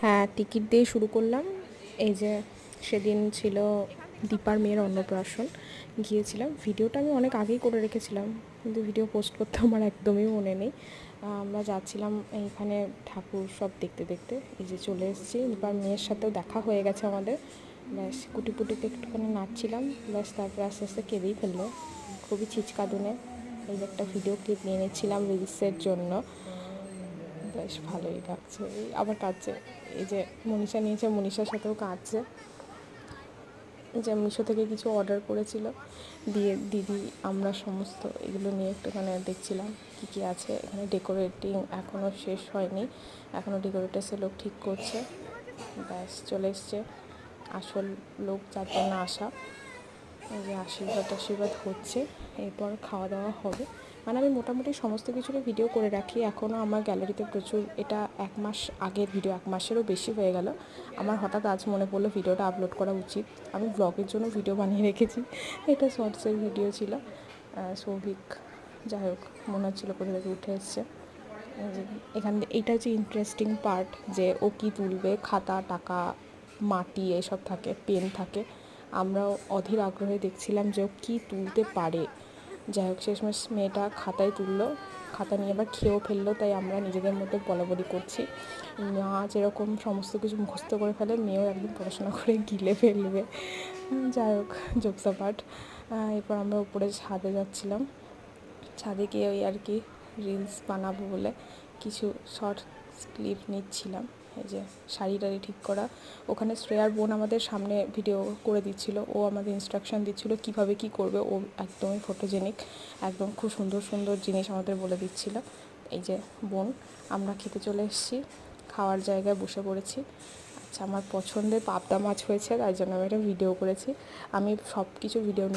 হ্যাঁ, টিকিট দিয়ে শুরু করলাম। এই যে সেদিন ছিল দীপার মেয়ের অন্নপ্রাশন, গিয়েছিলাম। ভিডিওটা আমি অনেক আগেই করে রেখেছিলাম, কিন্তু ভিডিও পোস্ট করতে আমার একদমই মনে নেই। আমরা যাচ্ছিলাম এইখানে ঠাকুর সব দেখতে দেখতে, এই যে চলে এসেছি। দীপার মেয়ের সাথেও দেখা হয়ে গেছে আমাদের। ব্যাস কুটিপুটিতে একটুখানি নাচছিলাম, ব্যাস তারপরে আস্তে আস্তে কেঁদেই ফেললো, খুবই ছিচকাদুনে। এই যে একটা ভিডিও ক্লিপ নিয়ে নিচ্ছিলাম রিলসের জন্য, বেশ ভালোই লাগছে। এই আবার কাঁদছে, এই যে মনীষা নিয়েছে, মনীষার সাথেও কাঁদছে। যে মিশো থেকে কিছু অর্ডার করেছিল, দিয়ে দিদি আমরা সমস্ত এগুলো নিয়ে একটুখানি দেখছিলাম কী কী আছে এখানে। ডেকোরেটিং এখনও শেষ হয়নি, এখনও ডেকোরেটার্সের লোক ঠিক করছে। ব্যাস চলে এসছে আসল লোক যার জন্য আসা। এই যে আশীর্বাদ হচ্ছে, এরপর খাওয়া দাওয়া হবে। মানে আমি মোটামুটি সমস্ত কিছুরই ভিডিও করে রাখি এখনও। আমার গ্যালারিতে প্রচুর, এটা 1 মাস আগের ভিডিও, 1 মাসেরও বেশি হয়ে গেল। আমার হঠাৎ আজ মনে পড়লো ভিডিওটা আপলোড করা উচিত। আমি ব্লগের জন্য ভিডিও বানিয়ে রেখেছি, এটা শর্টসের ভিডিও ছিল। সৌভিক যাই হোক মনে হচ্ছিলো কোথা থেকে উঠে এসছে। এখান এইটা হচ্ছে ইন্টারেস্টিং পার্ট, যে ও কী তুলবে। খাতা, টাকা, মাটি এসব থাকে, পেন থাকে। আমরাও অধীর আগ্রহে দেখছিলাম যে ও কী তুলতে পারে। যাই হোক শেষমেশ মেয়েটা খাতায় তুললো, খাতা নিয়ে আবার খেয়েও ফেললো। তাই আমরা নিজেদের মধ্যে বলাবলি করছি, মা যেরকম সমস্ত কিছু মুখস্থ করে ফেলে, মেয়েও একদম পড়াশোনা করে গিলে ফেলবে। যাই হোক জোকস অ্যাপার্ট। এরপর আমরা উপরে ছাদে যাচ্ছিলাম। ছাদে গিয়ে ওই আর কি রিলস বানাবো বলে কিছু শর্ট ক্লিপ নিচ্ছিলাম। এই যে শাড়ি টাড়ি ঠিক করা, ওখানে শ্রেয়ার বোন আমাদের সামনে ভিডিও করে দিচ্ছিল, ও আমাদের ইনস্ট্রাকশন দিচ্ছিল কীভাবে কী করবে। ও একদমই ফটোজেনিক, একদম খুব সুন্দর সুন্দর জিনিস আমাদের বলে দিচ্ছিল। এই যে বোন, আমরা খেতে চলে এসেছি, খাওয়ার জায়গায় বসে পড়েছি। আচ্ছা, আমার পছন্দের পাবদা মাছ হয়েছে, তাই জন্য আমি একটা ভিডিও করেছি। আমি সব কিছু ভিডিও